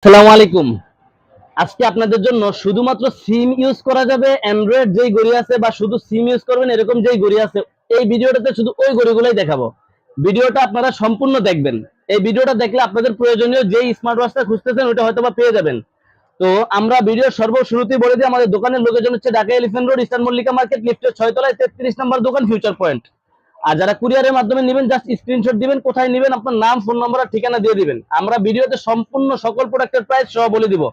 আসসালামু আলাইকুম। আজকে আপনাদের জন্য শুধুমাত্র সিম ইউজ করা যাবে অ্যান্ড্রয়েড যেই ঘড়ি আছে বা শুধু সিম ইউজ করবেন এরকম যেই ঘড়ি আছে, এই ভিডিওটাতে শুধু ওই ঘড়িগুলোই দেখাবো। ভিডিওটা আপনারা সম্পূর্ণ দেখবেন। এই ভিডিওটা দেখলে আপনাদের প্রয়োজনীয় যেই স্মার্ট ওয়াচটা খুঁজতেছেন ওটা হয়তোবা পেয়ে যাবেন। তো আমরা ভিডিওর সর্বশুরুতেই বলে দিই, আমাদের দোকানের লোকেশন হচ্ছে Dhaka elephant road, eastern Mallika market, লিফটের 6 তলায় 33 নম্বর দোকান, ফিউচার পয়েন্ট। আর যারা কুরিয়ারের মাধ্যমে নেবেন জাস্ট স্ক্রিনশট দিবেন, কোথায় নেবেন, আপনার নাম, ফোন নম্বর আর ঠিকানা দিয়ে দিবেন। আমরা ভিডিওতে সম্পূর্ণ সকল প্রোডাক্টের প্রাইস সহ বলে দিব।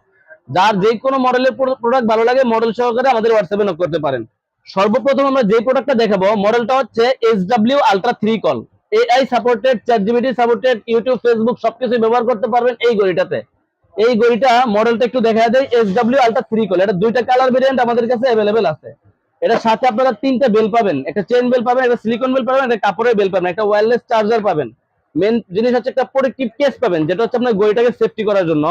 যার যে কোনো মডেলের প্রোডাক্ট ভালো লাগে মডেল সহকারে আমাদের হোয়াটসঅ্যাপে নক করতে পারেন। সর্বপ্রথম আমরা যে প্রোডাক্টটা দেখাবো মডেলটা হচ্ছে SW ultra 3 call. AI supported, ChatGPT supported, YouTube Facebook সবকিছু ব্যবহার করতে পারবেন এই ঘড়িটাতে। এই ঘড়িটা মডেলটা একটু দেখা দেয়, SW আলট্রা 3 কল। এটা দুইটা কালার ভেরিয়েন্ট আমাদের কাছে অ্যাভেলেবেল আছে। এটার সাথে আপনারা তিনটা বেল পাবেন, একটা চেইন বেল পাবেন, একটা সিলিকন বেল পাবেন, একটা কাপড়ের বেল পাবেন, একটা ওয়্যারলেস চার্জার পাবেন। মেন জিনিস হচ্ছে একটা প্রোটেক্টিভ কেস পাবেন, যেটা হচ্ছে আপনার ঘড়িটাকে সেফটি করার জন্য।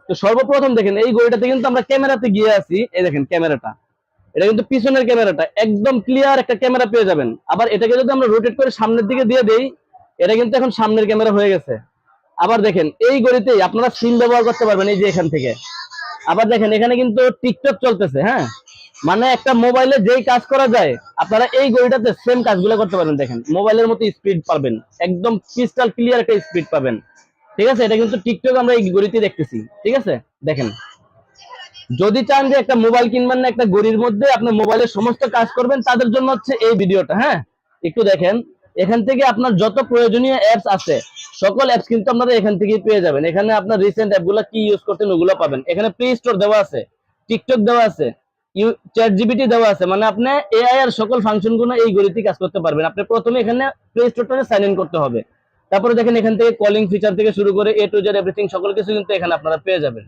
তো সর্বপ্রথম দেখেন এই ঘড়িটাতে কিন্তু আমরা ক্যামেরাতে গিয়ে আছি। এই দেখেন ক্যামেরাটা, এটা কিন্তু পিছনের ক্যামেরাটা একদম ক্লিয়ার একটা ক্যামেরা পেয়ে যাবেন। আবার এটাকে যদি আমরা রোটেট করে সামনের দিকে দিয়ে দেই, এটা কিন্তু এখন সামনের ক্যামেরা হয়ে গেছে। আবার দেখেন এই ঘড়িতেই আপনারা সিম ব্যবহার করতে পারবেন এই যে এখান থেকে। আবার দেখেন এখানে কিন্তু টিকটক চলতেছে, হ্যাঁ, মানে একটা মোবাইলে যেই কাজ করা যায় আপনারা এই ঘড়িটাতে সেম কাজগুলো করতে পারবেন। দেখেন মোবাইলের মতো স্পিড পাবেন, একদম ক্রিস্টাল ক্লিয়ার একটা স্পিড পাবেন। ঠিক আছে, এটা কিন্তু টিকটক আমরা এই ঘড়িতে দেখতেছি। ঠিক আছে, দেখেন যদি চান যে একটা মোবাইল কিনবেন না, একটা ঘড়ির মধ্যে আপনার মোবাইলের সমস্ত কাজ করবেন, তাদের জন্য হচ্ছে এই ভিডিওটা। হ্যাঁ, একটু দেখেন এখান থেকে আপনার যত প্রয়োজনীয় অ্যাপস আছে সকল অ্যাপস কিন্তু আপনারা এখান থেকেই পেয়ে যাবেন। এখানে আপনার রিসেন্ট অ্যাপগুলো কি ইউজ করতেন ওগুলো পাবেন। এখানে প্লে স্টোর দেওয়া আছে, টিকটক দেওয়া আছে, চ্যাট জিপিটি দেওয়া আছে, মানে আপনি এআই এর সকল ফাংশন গুলো এই ঘড়িতে কাজ করতে পারবেন। আপনি প্রথমে এখানে প্লে স্টোরটাতে সাইন ইন করতে হবে। তারপরে দেখেন এখান থেকে কলিং ফিচার থেকে শুরু করে এ টু জেড এভরিথিং সকল কিছু কিন্তু এখানে আপনারা পেয়ে যাবেন।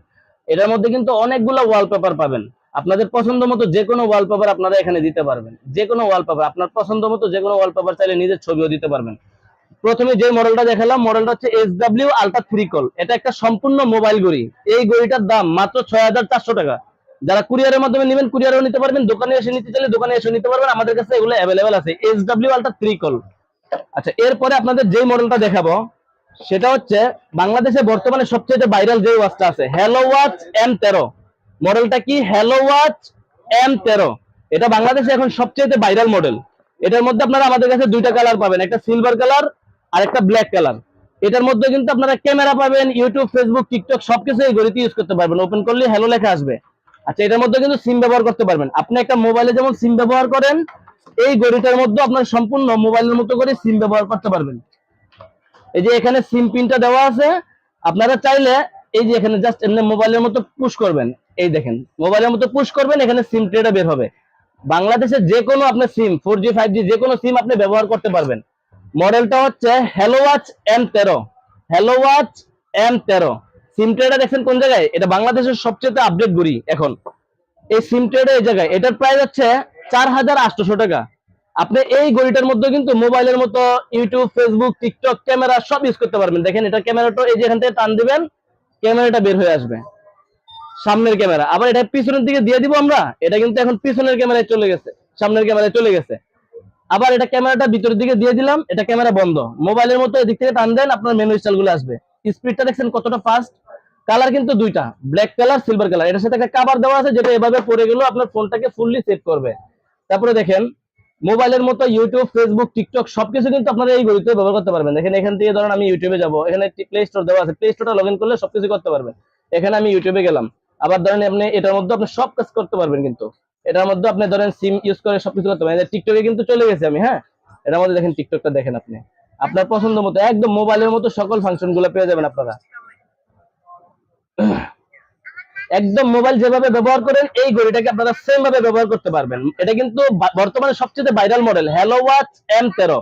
এটার মধ্যে কিন্তু অনেকগুলো ওয়ালপেপার পাবেন। আপনাদের পছন্দ মতো যে কোনো ওয়ালপেপার আপনারা এখানে দিতে পারবেন। যে কোনো ওয়ালপেপার আপনার পছন্দ মতো যে কোনো ওয়ালপেপার চাইলে নিজের ছবিও দিতে পারবেন। প্রথমে যে মডেলটা দেখালাম মডেলটা হচ্ছে SW আলট্রা 3 কল। এটা একটা সম্পূর্ণ মোবাইল ঘড়ি। এই ঘড়িটার দাম মাত্র 6400 টাকা। যারা কুরিয়ারের মাধ্যমে নেবেন কুরিয়ারেও নিতে পারবেন, দোকানে এসে নিতে চাইলে দোকানে এসে নিতে পারবেন। আমাদের কাছে এগুলো অ্যাভেলেবেল আছে, SW আলট্রা 3 কল। আচ্ছা, এরপরে আপনাদের যেই মডেলটা দেখাবো সেটা হচ্ছে বাংলাদেশে বর্তমানে সবচেয়ে ভাইরাল যে ওয়াচটা আছে, হ্যালো ওয়াচ M13। মডেলটা কি? Hello watch M13। এটা বাংলাদেশে এখন সবচেয়ে ভাইরাল মডেল। এটার মধ্যে আপনারা আমাদের কাছে দুইটা কালার পাবেন, একটা সিলভার কালার আর একটা ব্ল্যাক কালার। এটার মধ্যে কিন্তু আপনারা ক্যামেরা পাবেন, ইউটিউব ফেসবুক টিকটক সবকিছু এই ঘড়িতে ইউজ করতে পারবেন। ওপেন করলে হ্যালো লেখা আসবে। আচ্ছা, এটার মধ্যে কিন্তু সিম ব্যবহার করতে পারবেন। আপনি একটা মোবাইলে যেমন সিম ব্যবহার করেন, এই ঘড়িটার মধ্যে আপনার সম্পূর্ণ মোবাইলের মতো করে সিম ব্যবহার করতে পারবেন। এই যে এখানে সিম পিনটা দেওয়া আছে, আপনারা চাইলে এই যে এখানে জাস্ট এমনি মোবাইলের মতো পুশ করবেন। এই দেখেন মোবাইলের মতো পুশ করবেন, এখানে সিম ট্রেটা বের হবে। বাংলাদেশের যে কোনো আপনার সিম 4G 5G যে কোনো সিম আপনি ব্যবহার করতে পারবেন। মডেলটা হচ্ছে hello watch M13। Hello watch M13 সিম ট্রেটা দেখছেন কোন জায়গায়? এটা বাংলাদেশের সবচেয়ে আপডেট ঘড়ি এখন। এই সিম ট্রেডে এই জায়গায় এটার প্রাইস হচ্ছে 4800 টাকা। আপনি এই ঘড়িটার মধ্যে কিন্তু মোবাইলের মতো ইউটিউব ফেসবুক টিকটক ক্যামেরা সব ইউজ করতে পারবেন। দেখেন এটা ক্যামেরাটা এই যে এখান থেকে টান দিবেন, ক্যামেরাটা বের হয়ে আসবে সামনের ক্যামেরা। আবার এটা পিছনের দিকে দিয়ে দিব আমরা, এটা কিন্তু এখন পিছনের ক্যামেরায় চলে গেছে, সামনের ক্যামেরায় চলে গেছে। আবার এটা ক্যামেরাটা ভিতরের দিকে দিয়ে দিলাম, এটা ক্যামেরা বন্ধ। মোবাইলের মতো এদিক থেকে টান দেন, আপনার মেনু স্টাইল গুলো আসবে। স্পিডটা দেখছেন কতটা ফাস্ট। কালার কিন্তু দুইটা, ব্ল্যাক কালার সিলভার কালার। এটার সাথে একটা কভার দেওয়া আছে যেটা এভাবে পরে গেল আপনার ফোনটাকে ফুললি সেভ করবে। তারপরে দেখেন মোবাইলের মতো ইউটিউব ফেসবুক টিকটক সবকিছু কিন্তু আপনারা এই ঘড়িতে ব্যবহার করতে পারবেন। দেখেন এখান থেকে ধরেন আমি ইউটিউবে যাব, এখানে প্লে স্টোর দেওয়া আছে, প্লে স্টোরটা লগ ইন করলে সবকিছু করতে পারবেন। এখানে আমি ইউটিউবে গেলাম, আবার ধরেন আপনি এটার মধ্যে আপনি সব কাজ করতে পারবেন। কিন্তু এটার মধ্যে আপনি ধরেন সিম ইউজ করে সবকিছু করতে পারবেন। টিকটকে কিন্তু চলে গেছে আমি, হ্যাঁ, এটার মধ্যে দেখেন টিকটকটা দেখেন আপনি আপনার পছন্দ মতো একদম মোবাইলের মতো সকল ফাংশন গুলো পেয়ে যাবেন আপনারা। একদম মোবাইল যেভাবে ব্যবহার করেন এই ঘড়িটাকে আপনারা সেম ভাবে ব্যবহার করতে পারবেন। এটা কিন্তু বর্তমানে সবচেয়ে viral model hello watch M13।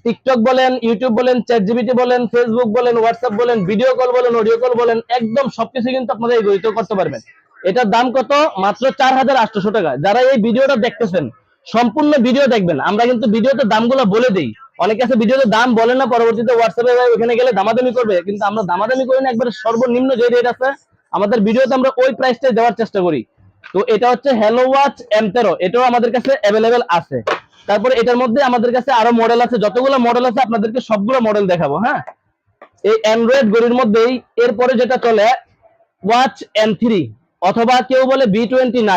TikTok বলেন, ইউটিউব বলেন, চ্যাট জিপিটি বলেন, ফেসবুক বলেন, হোয়াটসঅ্যাপ বলেন, ভিডিও কল বলেন, অডিও কল বলেন, একদম সবকিছু কিন্তু আপনারা এই ঘড়িতে করতে পারবেন। এটার দাম কত? মাত্র 4800 টাকা। যারা এই ভিডিওটা দেখতেছেন সম্পূর্ণ ভিডিও দেখবেন। আমরা কিন্তু ভিডিওতে দামগুলো বলে দিই। অনেকে আছে ভিডিওতে দাম বলে না, পরবর্তীতে হোয়াটসঅ্যাপে ওখানে গেলে দামাদামি করবে, কিন্তু আমরা দামাদামি করি না। একবারে সর্বনিম্ন যে রেট আছে আমাদের ভিডিওতে আমরা ওই প্রাইসটাই দেওয়ার চেষ্টা করি। তো এটা হচ্ছে হ্যালো ওয়াচ M13, এটাও আমাদের কাছে অ্যাভেলেবেল আছে। তারপরে এটার মধ্যে আমাদের কাছে আরো মডেল আছে, যতগুলো মডেল আছে আপনাদেরকে সবগুলো মডেল দেখাবো। হ্যাঁ, এই অ্যান্ড্রয়েড ঘড়ির মধ্যেই এরপরে যেটা চলে ওয়াচ M3 অথবা কেউ বলে B29,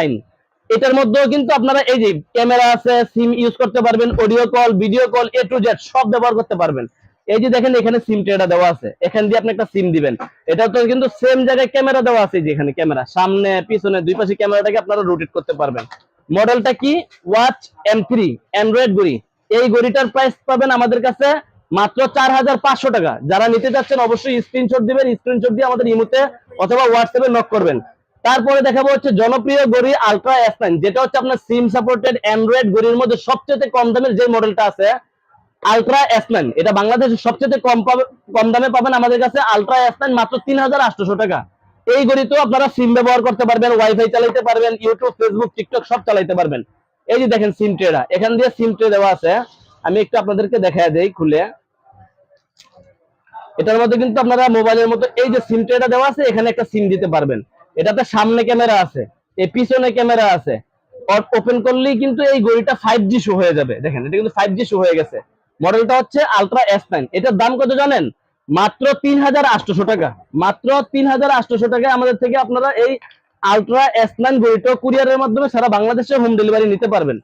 এটার মধ্যেও কিন্তু আপনারা এই যে ক্যামেরা আছে, সিম ইউজ করতে পারবেন, audio call, video call, A to Z সব ব্যবহার করতে পারবেন। এই যে দেখেন এখানে সিম ট্রেটা দেওয়া আছে, এখান দিয়ে আপনি একটা সিম দিবেন। এটা তো কিন্তু সেম জায়গায় ক্যামেরা দেওয়া আছে, যে এখানে ক্যামেরা সামনে পিছনে দুই পাশে ক্যামেরাটাকে আপনারা রোটেট করতে পারবেন। মডেলটা কি? ওয়াচ M3 অ্যান্ড্রয়েড ঘড়ি। এই ঘড়িটার প্রাইস পাবেন আমাদের কাছে মাত্র 4500 টাকা। যারা নিতে যাচ্ছেন অবশ্যই স্ক্রিনশট দিবেন, স্ক্রিনশট দিয়ে আমাদের ইমোতে অথবা হোয়াটসঅ্যাপে নক করবেন। তারপরে দেখাবো হচ্ছে জনপ্রিয় ঘড়ি আলট্রা S9, যেটা হচ্ছে আপনার সিম সাপোর্টেড অ্যান্ড্রয়েড ঘড়ির মধ্যে সবচেয়ে কম দামের যে মডেলটা আছে আলট্রা S9। এটা বাংলাদেশের সবচেয়ে কম দামে পাবেন আমাদের কাছে আলট্রা S9 মাত্র 3800 টাকা। এই ঘড়িতেও আপনারা সিম ব্যবহার করতে পারবেন, ওয়াইফাই চালাতে পারবেন, ইউটিউব, ফেসবুক, টিকটক সব চালাতে পারবেন। এই যে দেখেন সিম ট্রেটা, এখান দিয়ে সিম ট্রে দেওয়া আছে। আমি একটু আপনাদেরকে দেখায় দেই খুলে। এটার মধ্যে কিন্তু আপনারা মোবাইলের মতো এই যে সিম ট্রেটা দেওয়া আছে, এখানে একটা সিম দিতে পারবেন। এটাতে সামনে ক্যামেরা আছে, এই পিছনে ক্যামেরা আছে। ওপেন করলেই কিন্তু এই ঘড়িটা 5G শো হয়ে যাবে। দেখেন এটা কিন্তু 5G শো হয়ে গেছে। মডেলটা হচ্ছে আলট্রা S9। এটার দাম কত জানেন? মাত্র 3800 টাকা। মাত্র 3800 টাকায় আমাদের থেকে আপনারা এই আলট্রা S9 ঘড়িটা কুরিয়ারের মাধ্যমে সারা বাংলাদেশে হোম ডেলিভারি নিতে পারবেন।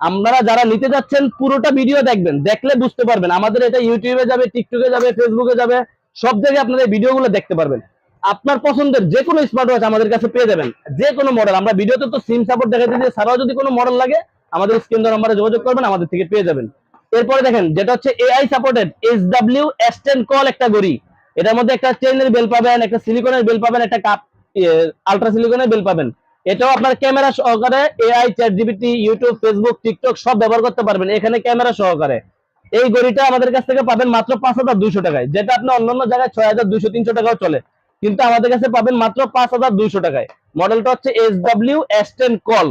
আপনারা যারা নিতে যাচ্ছেন পুরোটা ভিডিও দেখবেন, দেখলে বুঝতে পারবেন। আমাদের এটা ইউটিউবে যাবে, টিকটকে যাবে, ফেসবুকে যাবে, সব জায়গায় আপনারা এই ভিডিওগুলো দেখতে পারবেন। আপনার পছন্দের যে কোনো স্মার্ট ওয়াচ আমাদের কাছে পেয়ে যাবেন, যে কোনো মডেল। আমরা ভিডিওতে তো সিম সাপোর্ট দেখাতে দিই, ছাড়াও যদি কোনো মডেল লাগে আমাদের স্ক্রিন নাম্বারে যোগাযোগ করবেন, আমাদের থেকে পেয়ে যাবেন। এরপরে দেখেন যেটা হচ্ছে AI supported SW S10 call একটা ঘড়ি। এটার মধ্যে একটা চেইনের বেল পাবেন, একটা সিলিকনের বেল পাবেন, একটা কাপ আলট্রা সিলিকনের বেল পাবেন। এটাও আপনার ক্যামেরা সহকারে AI, ChatGPT, YouTube, Facebook, TikTok সব ব্যবহার করতে পারবেন এখানে ক্যামেরা সহকারে। এই ঘড়িটা আমাদের কাছ থেকে পাবেন মাত্র 5200 টাকায়, যেটা আপনি অন্যান্য জায়গায় 6200-300 টাকাও চলে, কিন্তু আমাদের কাছে পাবেন মাত্র 5200 টাকায়। মডেলটা হচ্ছে SW S10 কল।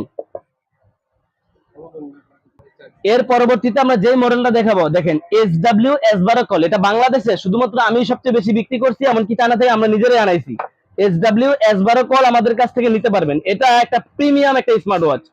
এর পরবর্তীতে আমরা যেই মডেলটা দেখাবো, দেখেন SW S12 কল। এটা বাংলাদেশে শুধুমাত্র আমি সবচেয়ে বেশি বিক্রি করছি, এমনকি চায়না থেকে আমরা নিজেরাই আনাইছি। SW S12 কল আমাদের কাছ থেকে নিতে পারবেন। এটা একটা প্রিমিয়াম একটা স্মার্ট ওয়াচ।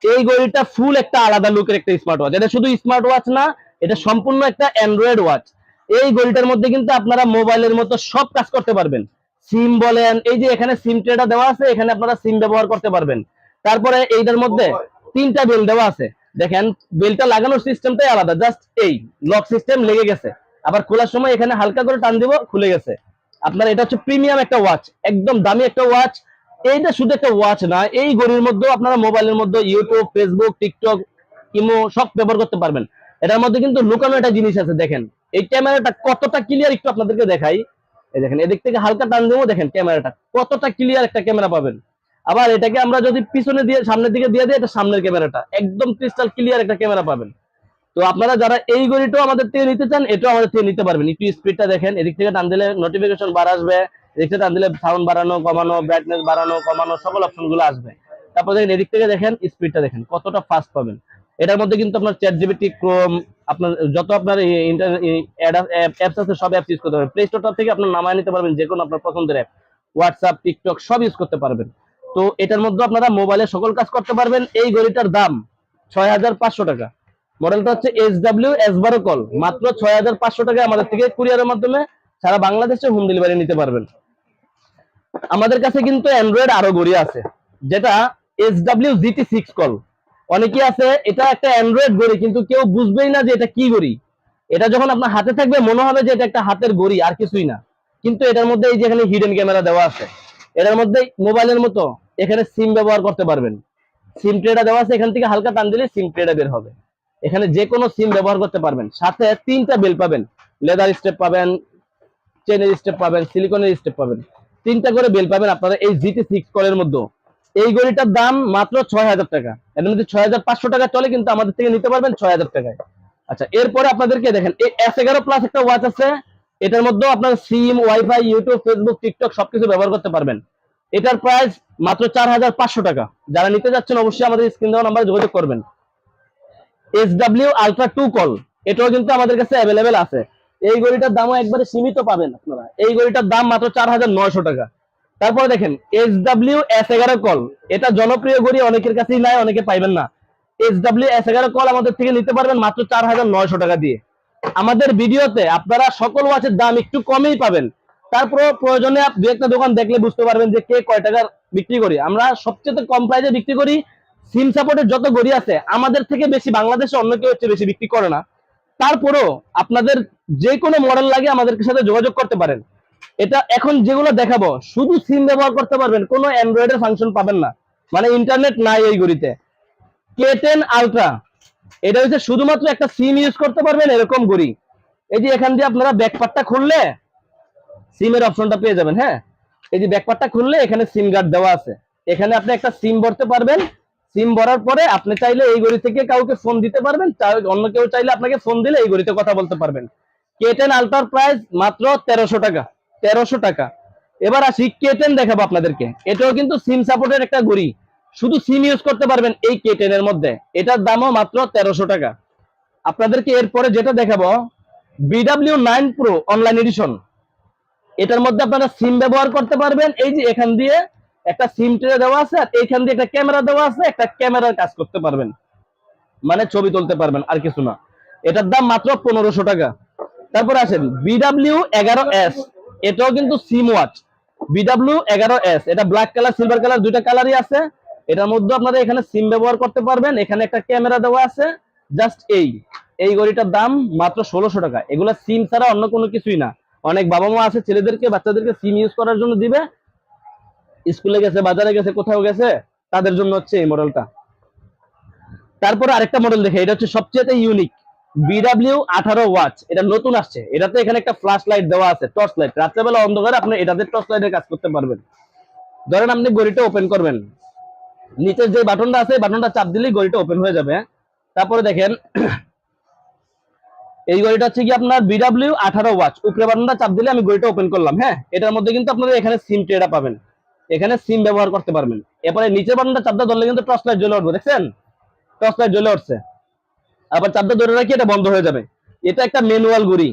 এই ঘড়িটা ফুল একটা আলাদা লুকের একটা স্মার্ট ওয়াচ। এটা শুধু স্মার্ট ওয়াচ না, এটা সম্পূর্ণ একটা অ্যান্ড্রয়েড ওয়াচ। এই ঘড়িটার মধ্যে কিন্তু আপনারা মোবাইলের মতো সব কাজ করতে পারবেন। সিম বলেন, এই যে এখানে সিম ট্রেটা দেওয়া আছে, এখানে আপনারা সিম ব্যবহার করতে পারবেন। তারপরে এইটার মধ্যে 3টা বেল দেওয়া আছে। দেখেন বেলটা লাগানোর সিস্টেমটাই আলাদা, জাস্ট এই লক সিস্টেম লেগে গেছে। আবার খোলার সময় এখানে হালকা করে টান দিব, খুলে গেছে। আপনার এটা হচ্ছে প্রিমিয়াম একটা ওয়াচ, একদম দামি একটা ওয়াচ। এইটা শুধু একটা ওয়াচ না, এই ঘড়ির মধ্যে আপনারা মোবাইলের মধ্যে ইউটিউব, ফেসবুক, টিকটক, ইমো সব ব্যবহার করতে পারবেন। এটার মধ্যে কিন্তু লুকানো একটা জিনিস আছে। দেখেন এই ক্যামেরাটা কতটা ক্লিয়ার, একটু আপনাদেরকে দেখাই। এই দেখেন এদিক থেকে হালকা টান দেবো, দেখেন ক্যামেরাটা কতটা ক্লিয়ার একটা ক্যামেরা পাবেন। আবার এটাকে আমরা যদি পিছনে দিয়ে সামনের দিকে দিয়ে দিই, এটা সামনের ক্যামেরাটা একদম ক্রিস্টাল ক্লিয়ার একটা ক্যামেরা পাবেন। তো আপনারা যারা এই ঘড়িটাও আমাদের থেকে নিতে চান, এটাও আমাদের থেকে নিতে পারবেন। একটু স্পিডটা দেখেন, এদিক থেকে টান দিলে নোটিফিকেশন বার আসবে, এদিক থেকে টান দিলে সাউন্ড বাড়ানো কমানো, ব্রাইটনেস বাড়ানো কমানো সকল অপশন গুলো আসবে। তারপর দেখেন এদিক থেকে দেখেন স্পিডটা দেখেন কতটা ফাস্ট পাবেন। এটার মধ্যে কিন্তু আপনার ChatGPT, ক্রোম, আপনার যত আপনার অ্যাপস আছে সব অ্যাপস ইউজ করতে পারবেন। প্লে স্টোর থেকে আপনার নামায় নিতে পারবেন যে কোনো আপনার পছন্দের অ্যাপ, হোয়াটসঅ্যাপ, টিকটক সব ইউজ করতে পারবেন। তো এটার মধ্যে আপনারা মোবাইলে সকল কাজ করতে পারবেন। এই ঘড়িটার দাম 6500 টাকা। মডেলটা হচ্ছে SW S12 কল। মাত্র 6500 টাকায় আমাদের থেকে কুরিয়ারের মাধ্যমে সারা বাংলাদেশে হোম ডেলিভারি নিতে পারবেন। আমাদের কাছে কিন্তু অ্যান্ড্রয়েড আরো ঘড়ি আছে, যেটা SW GT6 কল। অনেকে আছে এটা একটা অ্যান্ড্রয়েড ঘড়ি, কিন্তু কেউ বুঝবেই না যে এটা কি ঘড়ি। এটা যখন আপনার হাতে থাকবে মনে হবে যে এটা একটা হাতের ঘড়ি, আর কিছুই না। কিন্তু এটার মধ্যে এই যে এখানে হিডেন ক্যামেরা দেওয়া আছে, এটার মধ্যে মোবাইলের মতো এখানে সিম ব্যবহার করতে পারবেন। সিম ট্রেটা দেওয়া আছে, এখান থেকে হালকা টান দিলে সিম ট্রেটা বের হবে। এখানে যে কোনো সিম ব্যবহার করতে পারবেন। সাথে 3টা বেল পাবেন, লেদার স্টেপ পাবেন, চেনের স্টেপ পাবেন, সিলিকনের স্টেপ পাবেন। 3টা করে বেল পাবেন আপনারা এই GT6 কলের মধ্যে। এই ঘড়িটার দাম মাত্র 6000 টাকা। এর মধ্যে 6500 টাকা চলে, কিন্তু আমাদের থেকে নিতে পারবেন 6000 টাকায়। আচ্ছা, এরপরে আপনাদেরকে দেখেন এই S11 প্লাস একটা ওয়াচ আছে। এটার মধ্যেও আপনার সিম, ওয়াইফাই, ইউটিউব, ফেসবুক, টিকটক সবকিছু ব্যবহার করতে পারবেন। এটার প্রাইস মাত্র 4500 টাকা। যারা নিতে যাচ্ছেন অবশ্যই আমাদের স্ক্রিন দেওয়া নাম্বারে যোগাযোগ করবেন। SW Ultra 2 কল, এটাও কিন্তু আমাদের কাছে অ্যাভেলেবেল আছে। এই ঘড়িটার দামও একবারে সীমিত পাবেন আপনারা। এই ঘড়িটার দাম মাত্র 4900 টাকা। তারপরে দেখেন SW S11 কল, এটা জনপ্রিয় ঘড়ি, অনেকের কাছেই নাই, অনেকে পাইবেন না। SW S11 কল আমাদের থেকে নিতে পারবেন মাত্র 4900 টাকা দিয়ে। আমাদের ভিডিওতে আপনারা সকল ওয়াচের দাম একটু কমেই পাবেন, তারপর প্রয়োজনে দু একটা দোকান দেখলে বুঝতে পারবেন যে কে কয় টাকার বিক্রি করি। আমরা সবচেয়ে কম প্রাইসে বিক্রি করি। সিম সাপোর্টের যত গড়ি আছে আমাদের থেকে বেশি বাংলাদেশে অন্য কেউ হচ্ছে বেশি বিক্রি করে না। তারপরও আপনাদের যে কোনো মডেল লাগে আমাদের সাথে যোগাযোগ করতে পারেন। এটা এখন যেগুলো দেখাবো শুধু সিম ব্যবহার করতে পারবেন, কোনো অ্যান্ড্রয়েডের ফাংশন পাবেন না, মানে ইন্টারনেট নাই এই ঘড়িতে। K10 আলট্রা, এটা হচ্ছে শুধুমাত্র একটা সিম ইউজ করতে পারবেন এরকম ঘড়ি। এই যে এখান দিয়ে আপনারা ব্যাকপার্টটা খুললে সিমের অপশনটা পেয়ে যাবেন। হ্যাঁ, এই যে ব্যাকপার্টটা খুললে এখানে সিম গার্ড দেওয়া আছে, এখানে আপনি একটা সিম ভরতে পারবেন। সিম ভরার পরে আপনি চাইলে এই ঘড়ি থেকে কাউকে ফোন দিতে পারবেন, অন্য কেউ চাইলে আপনাকে ফোন দিলে এই ঘড়িতে কথা বলতে পারবেন। K10 আলট্রার প্রাইস মাত্র 1300 টাকা, 1300 টাকা। এবার আসি K10 দেখাবো আপনাদেরকে। এটাও কিন্তু সিম সাপোর্টের একটা ঘড়ি, শুধু সিম ইউজ করতে পারবেন এই K10 এর মধ্যে। এটার দামও মাত্র 1300 টাকা। আপনাদেরকে এরপরে যেটা দেখাবো BW9 Pro অনলাইন এডিশন। এটার মধ্যে আপনারা সিম ব্যবহার করতে পারবেন। এই যে এখান দিয়ে একটা সিম ট্রে দেওয়া আছে, আর এইখান দিয়ে একটা ক্যামেরা দেওয়া আছে, একটা ক্যামেরার কাজ করতে পারবেন, মানে ছবি তুলতে পারবেন, আর কিছু না। এটার দাম মাত্র 1500 টাকা। তারপর আসেন BW11S, এটাও কিন্তু সিম ওয়াচ। BW11S, এটা ব্ল্যাক কালার সিলভার কালার দুইটা কালারই আছে। এটার মধ্যে আপনারা এখানে সিম ব্যবহার করতে পারবেন, এখানে একটা ক্যামেরা দেওয়া আছে। জাস্ট এই ঘড়িটার দাম মাত্র 1600 টাকা। এগুলা সিম ছাড়া অন্য কোনো কিছুই না। অনেক বাবা মা আছে ছেলেদেরকে বাচ্চাদেরকে সিম ইউজ করার জন্য দিবে, স্কুলে গেছে, বাজারে গেছে, কোথাও গেছে, তাদের জন্য হচ্ছে এই মডেলটা। তারপরে আরেকটা মডেল দেখে, এটা হচ্ছে সবচেয়ে ইউনিক, BW18 ওয়াচ। এটা নতুন আসছে। এটাতে এখানে একটা ফ্ল্যাশ লাইট দেওয়া আছে, টর্চ লাইট। রাত্রেবেলা অন্ধকারে আপনি এটাতে টর্চ লাইটের কাজ করতে পারবেন। ধরেন আপনি ঘড়িটা ওপেন করবেন, নিচের যে বাটনটা আছে বাটনটা চাপ দিলেই ঘড়িটা ওপেন হয়ে যাবে। তারপরে দেখেন এই ঘড়িটা হচ্ছে কি আপনার BW18 ওয়াচ। উপরে বাটনটা চাপ দিলে আমি ঘড়িটা ওপেন করলাম। হ্যাঁ, এটার মধ্যে কিন্তু আপনারা এখানে সিম ট্রেটা পাবেন, এখানে সিম ব্যবহার করতে পারবেন। এরপরে নিচের বাটনটা চাপ ধরলে কিন্তু টর্চ লাইট জ্বলে উঠবে, দেখছেন? টর্চ লাইট জ্বলে উঠছে। আবার চাপটা ধরে রাখি এটা বন্ধ হয়ে যাবে। এটা একটা ম্যানুয়াল ঘড়ি।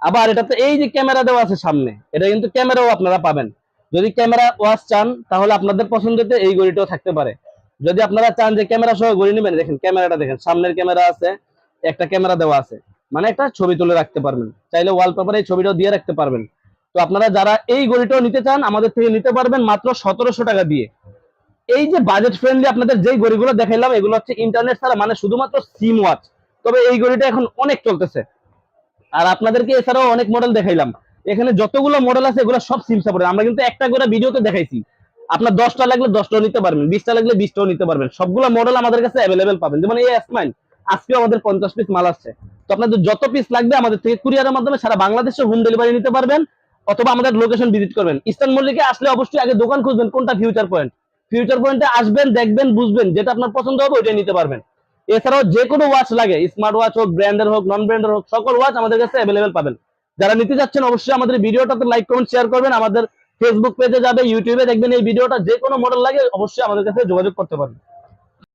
আবার এটাতে এই যে ক্যামেরা দেওয়া আছে সামনে, এটা কিন্তু ক্যামেরাও আপনারা পাবেন। যদি ক্যামেরা ওয়াচ চান তাহলে আপনাদের পছন্দের এই ঘড়িটাও থাকতে পারে। যদি আপনারা চান যে ক্যামেরা সহ ঘড়ি নেবেন, দেখেন ক্যামেরাটা দেখেন, সামনের ক্যামেরা আছে, একটা ক্যামেরা দেওয়া আছে, মানে একটা ছবি তুলে রাখতে পারবেন। চাইলে ওয়ালপেপারে এই ছবিটাও দিয়ে রাখতে পারবেন। তো আপনারা যারা এই ঘড়িটাও নিতে চান আমাদের থেকে নিতে পারবেন মাত্র 1700 টাকা দিয়ে। এই যে বাজেট ফ্রেন্ডলি আপনাদের যেই ঘড়িগুলো দেখাইলাম এগুলো হচ্ছে ইন্টারনেট ছাড়া, মানে শুধুমাত্র সিম ওয়াচ। তবে এই ঘড়িটা এখন অনেক চলতেছে। আর আপনাদেরকে এছাড়াও অনেক মডেল দেখাইলাম। এখানে যতগুলো মডেল আছে এগুলো সব সিম সাপোর্ট। আমরা কিন্তু একটা করে ভিডিওতে দেখাইছি। আপনার 10টা লাগলে 10টাও নিতে পারবেন, 20টা লাগলে 20টাও নিতে পারবেন। সবগুলো মডেল আমাদের কাছে অ্যাভেলেবেল পাবেন। যেমন এই S9 আজকেও আমাদের 50 পিস মাল আসছে। তো আপনাদের যত পিস লাগবে আমাদের থেকে কুরিয়ারের মাধ্যমে সারা বাংলাদেশে হোম ডেলিভারি নিতে পারবেন, অথবা আমাদের লোকেশন ভিজিট করবেন। ইস্টার্ন মল্লিকে আসলে অবশ্যই আগে দোকান খুঁজবেন কোনটা ফিউচার পয়েন্ট। ফিউচার পয়েন্টে আসবেন, দেখবেন, বুঝবেন, যেটা আপনার পছন্দ হবে ওইটাই নিতে পারবেন। এছাড়াও যে কোনো ওয়াচ লাগে, স্মার্ট ওয়াচ হোক, ব্র্যান্ডের হোক, নন ব্র্যান্ডের হোক, সকল ওয়াচ আমাদের কাছে অ্যাভেলেবেল পাবেন। যারা নিতে যাচ্ছেন অবশ্যই আমাদের ভিডিওটাতে লাইক কমেন্ট শেয়ার করবেন। আমাদের ফেসবুক পেজে যাবে, ইউটিউবে দেখবেন এই ভিডিওটা। যে কোনো মডেল লাগে অবশ্যই আমাদের কাছে যোগাযোগ করতে পারবেন।